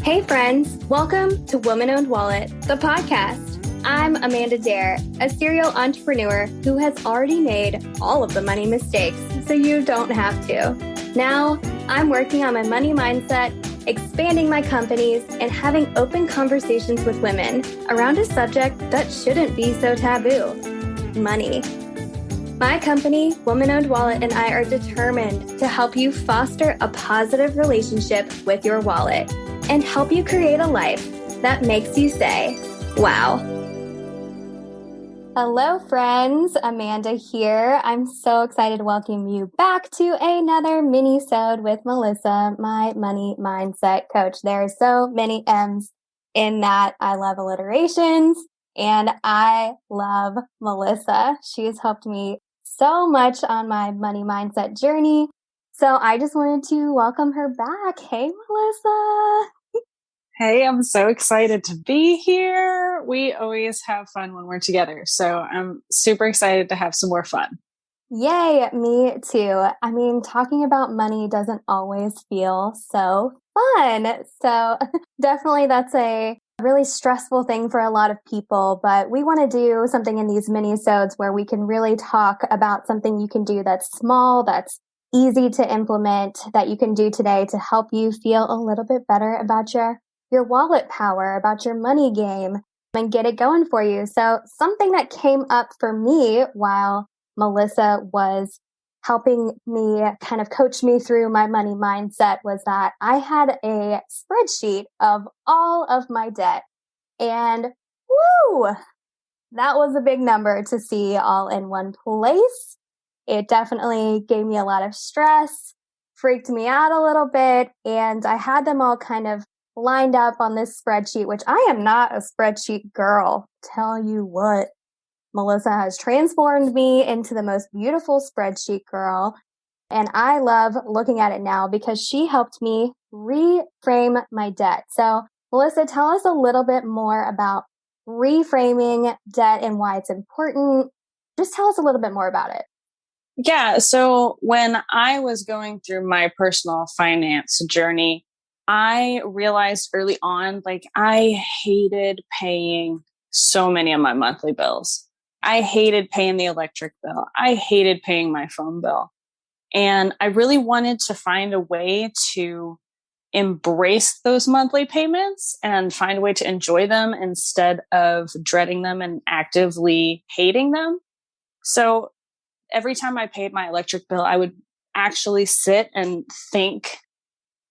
Hey friends, welcome to Woman Owned Wallet, the podcast. I'm Amanda Dare, a serial entrepreneur who has already made all of the money mistakes, so you don't have to. Now, I'm working on my money mindset, expanding my companies, and having open conversations with women around a subject that shouldn't be so taboo: money. My company, Woman Owned Wallet, and I are determined to help you foster a positive relationship with your wallet and help you create a life that makes you say, wow. Hello, friends. Amanda here. I'm so excited to welcome you back to another mini-sode with Melissa, my money mindset coach. There are so many M's in that. I love alliterations, and I love Melissa. She's helped me so much on my money mindset journey. So I just wanted to welcome her back. Hey, Melissa. Hey, I'm so excited to be here. We always have fun when we're together. So I'm super excited to have some more fun. Yay, me too. I mean, talking about money doesn't always feel so fun. So definitely that's a really stressful thing for a lot of people, but we want to do something in these mini-sodes where we can really talk about something you can do that's small, that's easy to implement, that you can do today to help you feel a little bit better about your wallet power, about your money game, and get it going for you. So something that came up for me while Melissa was helping me kind of coach me through my money mindset was that I had a spreadsheet of all of my debt. And woo, that was a big number to see all in one place. It definitely gave me a lot of stress, freaked me out a little bit, and I had them all kind of lined up on this spreadsheet, which I am not a spreadsheet girl. Tell you what, Melissa has transformed me into the most beautiful spreadsheet girl. And I love looking at it now because she helped me reframe my debt. So Melissa, tell us a little bit more about reframing debt and why it's important. Just tell us a little bit more about it. Yeah. So when I was going through my personal finance journey, I realized early on, I hated paying so many of my monthly bills. I hated paying the electric bill. I hated paying my phone bill. And I really wanted to find a way to embrace those monthly payments and find a way to enjoy them instead of dreading them and actively hating them. So every time I paid my electric bill, I would actually sit and think,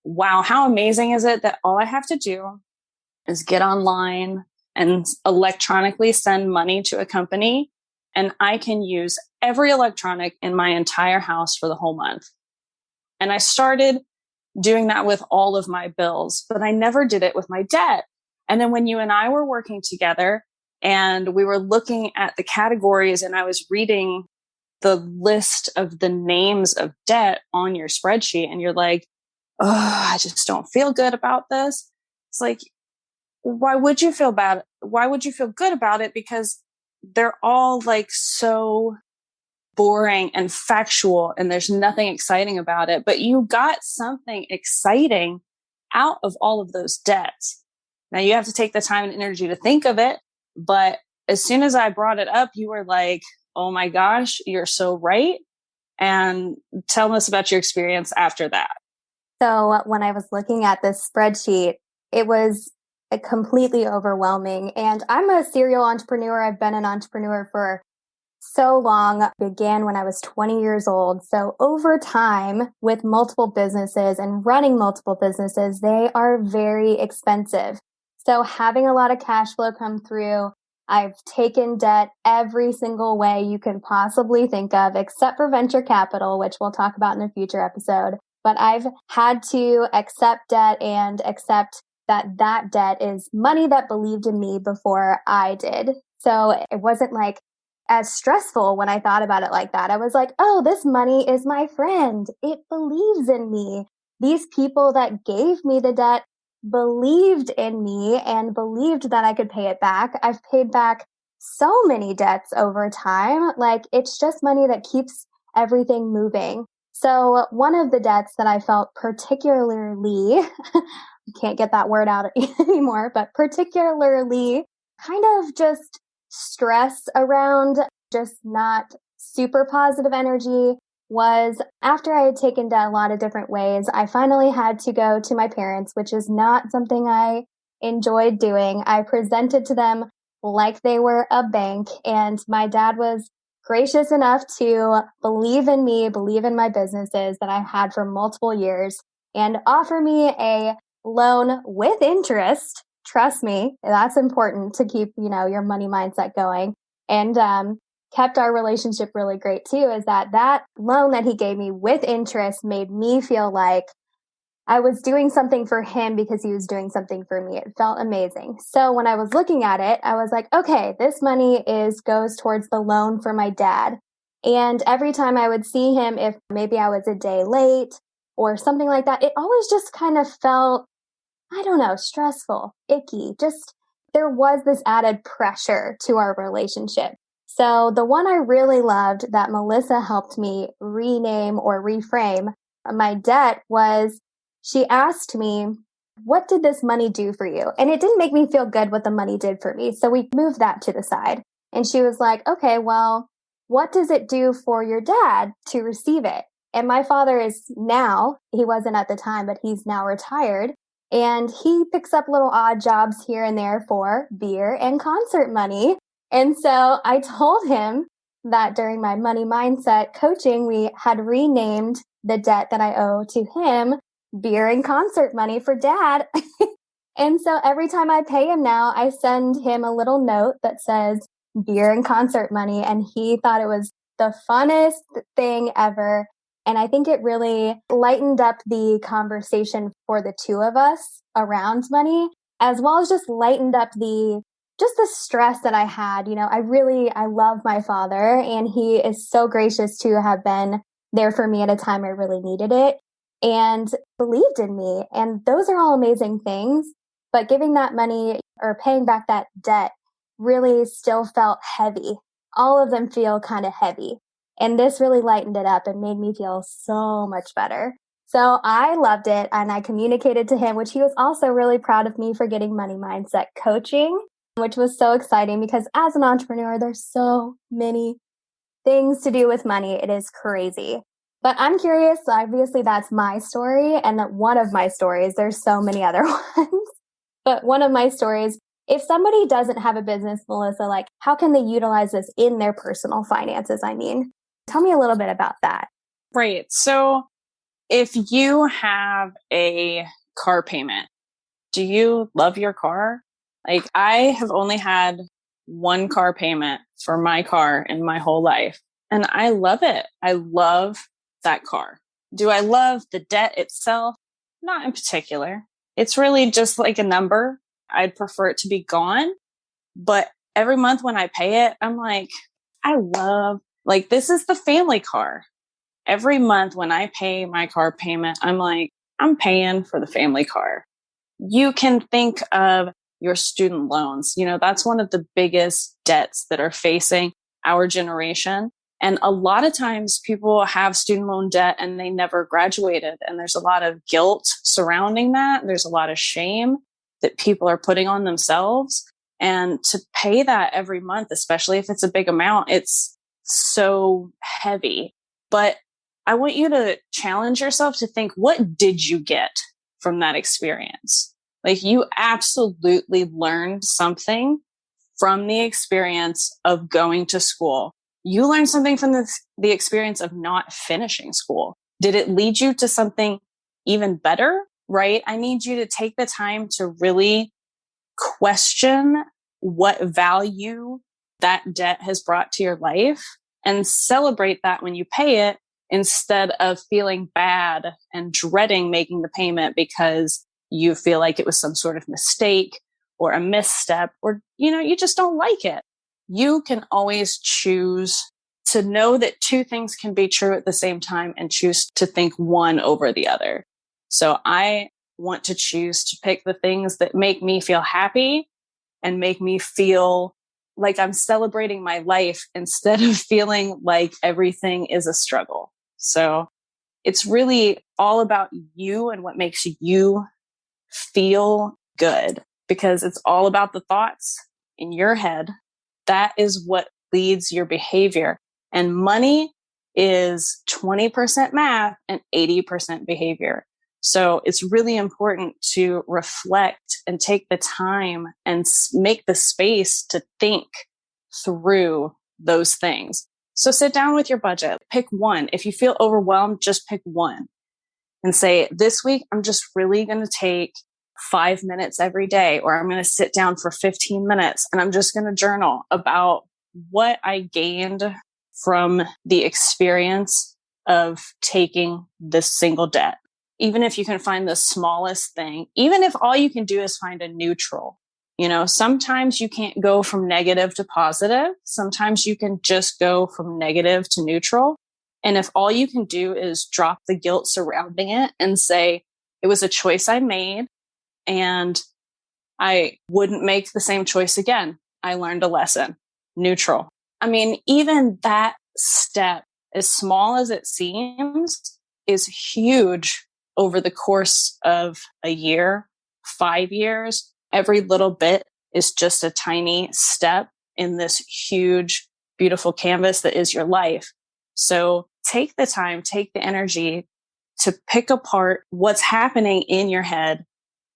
wow, how amazing is it that all I have to do is get online and electronically send money to a company, and I can use every electronic in my entire house for the whole month. And I started doing that with all of my bills, but I never did it with my debt. And then when you and I were working together and we were looking at the categories and I was reading the list of the names of debt on your spreadsheet and you're like, oh, I just don't feel good about this. It's like, why would you feel bad? Why would you feel good about it? Because they're all so boring and factual and there's nothing exciting about it. But you got something exciting out of all of those debts. Now you have to take the time and energy to think of it. But as soon as I brought it up, you were like, oh my gosh, you're so right. And tell us about your experience after that. So when I was looking at this spreadsheet, it was completely overwhelming. And I'm a serial entrepreneur. I've been an entrepreneur for so long. Began when I was 20 years old. So over time, with multiple businesses and running multiple businesses, they are very expensive. So having a lot of cash flow come through, I've taken debt every single way you can possibly think of, except for venture capital, which we'll talk about in a future episode. But I've had to accept debt and accept that debt is money that believed in me before I did. So it wasn't as stressful when I thought about it like that. I was like, oh, this money is my friend. It believes in me. These people that gave me the debt believed in me and believed that I could pay it back. I've paid back so many debts over time. It's just money that keeps everything moving. So one of the debts that I felt particularly You can't get that word out anymore, but particularly kind of just stress around just not super positive energy was after I had taken down a lot of different ways, I finally had to go to my parents, which is not something I enjoyed doing. I presented to them like they were a bank, and my dad was gracious enough to believe in me, believe in my businesses that I had for multiple years, and offer me a loan with interest. Trust me, that's important to keep, your money mindset going. And kept our relationship really great too, is that loan that he gave me with interest made me feel like I was doing something for him because he was doing something for me. It felt amazing. So when I was looking at it, I was like, okay, this money goes towards the loan for my dad. And every time I would see him, if maybe I was a day late or something like that, it always just kind of felt, I don't know, stressful, icky. Just there was this added pressure to our relationship. So the one I really loved that Melissa helped me rename or reframe my debt was she asked me, what did this money do for you? And it didn't make me feel good what the money did for me. So we moved that to the side. And she was like, okay, well, what does it do for your dad to receive it? And my father is now, he wasn't at the time, but he's now retired. And he picks up little odd jobs here and there for beer and concert money. And so I told him that during my money mindset coaching, we had renamed the debt that I owe to him beer and concert money for dad. And so every time I pay him now, I send him a little note that says beer and concert money. And he thought it was the funnest thing ever. And I think it really lightened up the conversation for the two of us around money, as well as just lightened up the stress that I had. I love my father, and he is so gracious to have been there for me at a time I really needed it and believed in me. And those are all amazing things. But giving that money or paying back that debt really still felt heavy. All of them feel kind of heavy. And this really lightened it up and made me feel so much better. So I loved it, and I communicated to him, which he was also really proud of me for getting money mindset coaching, which was so exciting because as an entrepreneur, there's so many things to do with money. It is crazy. But I'm curious, obviously that's my story, and that one of my stories, there's so many other ones, but one of my stories, if somebody doesn't have a business, Melissa, like how can they utilize this in their personal finances? I mean, tell me a little bit about that. Right. So if you have a car payment, do you love your car? Like I have only had one car payment for my car in my whole life, and I love it. I love that car. Do I love the debt itself? Not in particular. It's really just like a number. I'd prefer it to be gone. But every month when I pay it, I'm like, this is the family car. Every month when I pay my car payment, I'm like, I'm paying for the family car. You can think of your student loans. That's one of the biggest debts that are facing our generation. And a lot of times people have student loan debt and they never graduated. And there's a lot of guilt surrounding that. There's a lot of shame that people are putting on themselves. And to pay that every month, especially if it's a big amount, it's so heavy. But I want you to challenge yourself to think, what did you get from that experience? Like you absolutely learned something from the experience of going to school. You learned something from the experience of not finishing school. Did it lead you to something even better? Right? I need you to take the time to really question what value that debt has brought to your life and celebrate that when you pay it, instead of feeling bad and dreading making the payment because you feel like it was some sort of mistake or a misstep, or, you just don't like it. You can always choose to know that two things can be true at the same time and choose to think one over the other. So I want to choose to pick the things that make me feel happy and make me feel like I'm celebrating my life instead of feeling like everything is a struggle. So it's really all about you and what makes you feel good, because it's all about the thoughts in your head. That is what leads your behavior. And money is 20% math and 80% behavior. So it's really important to reflect and take the time and make the space to think through those things. So sit down with your budget, pick one. If you feel overwhelmed, just pick one and say, this week, I'm just really going to take 5 minutes every day, or I'm going to sit down for 15 minutes and I'm just going to journal about what I gained from the experience of taking this single debt. Even if you can find the smallest thing, even if all you can do is find a neutral, sometimes you can't go from negative to positive. Sometimes you can just go from negative to neutral. And if all you can do is drop the guilt surrounding it and say, it was a choice I made and I wouldn't make the same choice again. I learned a lesson. Neutral. I mean, even that step, as small as it seems, is huge over the course of a year, 5 years. Every little bit is just a tiny step in this huge, beautiful canvas that is your life. So take the time, take the energy to pick apart what's happening in your head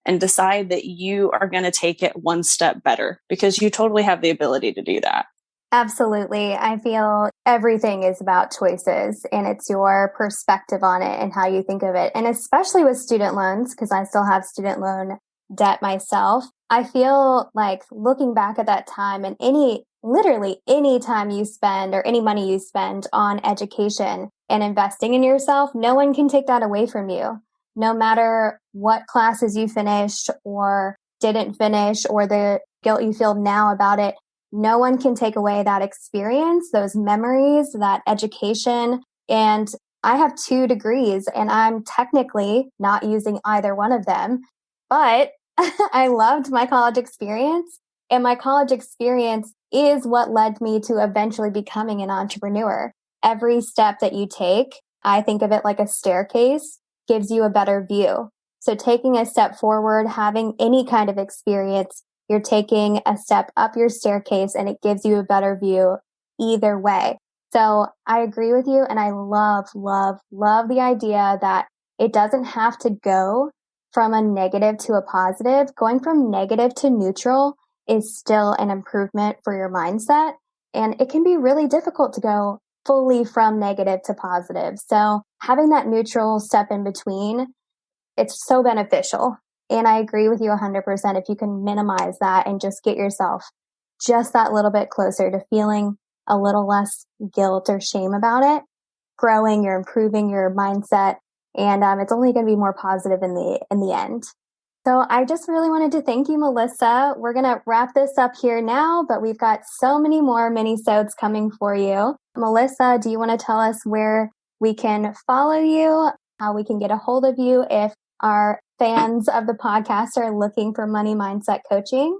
and decide that you are going to take it one step better, because you totally have the ability to do that. Absolutely. I feel everything is about choices, and it's your perspective on it and how you think of it. And especially with student loans, because I still have student loan debt myself, I feel like looking back at that time, and literally any time you spend or any money you spend on education and investing in yourself, no one can take that away from you. No matter what classes you finished or didn't finish, or the guilt you feel now about it, no one can take away that experience, those memories, that education. And I have 2 degrees and I'm technically not using either one of them, but I loved my college experience, and my college experience is what led me to eventually becoming an entrepreneur. Every step that you take, I think of it like a staircase, gives you a better view. So taking a step forward, having any kind of experience, you're taking a step up your staircase and it gives you a better view either way. So I agree with you. And I love, love, love the idea that it doesn't have to go from a negative to a positive. Going from negative to neutral is still an improvement for your mindset. And it can be really difficult to go fully from negative to positive. So having that neutral step in between, it's so beneficial. And I agree with you 100%. If you can minimize that and just get yourself just that little bit closer to feeling a little less guilt or shame about it, you're improving your mindset, and it's only going to be more positive in the end. So I just really wanted to thank you, Melissa. We're going to wrap this up here now, but we've got so many more mini-sodes coming for you. Melissa, do you want to tell us where we can follow you, how we can get a hold of you if our fans of the podcast are looking for money mindset coaching?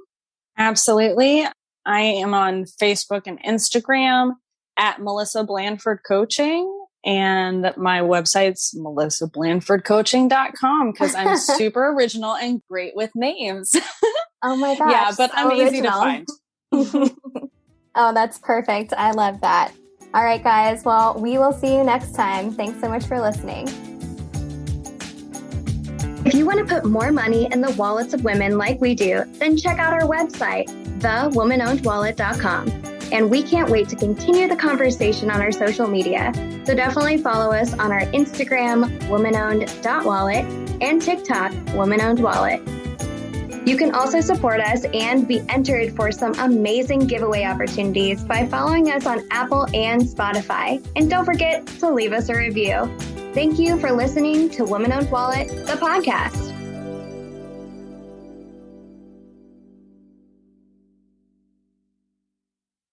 Absolutely. I am on Facebook and Instagram at Melissa Blandford Coaching. And my website's melissablandfordcoaching.com, because I'm super original and great with names. Oh my gosh. Yeah, but so I'm original. easy to find. Oh, that's perfect. I love that. All right, guys. Well, we will see you next time. Thanks so much for listening. If you want to put more money in the wallets of women like we do, then check out our website, thewomanownedwallet.com. And we can't wait to continue the conversation on our social media. So definitely follow us on our Instagram, womanowned.wallet, and TikTok, womanownedwallet. You can also support us and be entered for some amazing giveaway opportunities by following us on Apple and Spotify. And don't forget to leave us a review. Thank you for listening to Woman Owned Wallet, the podcast.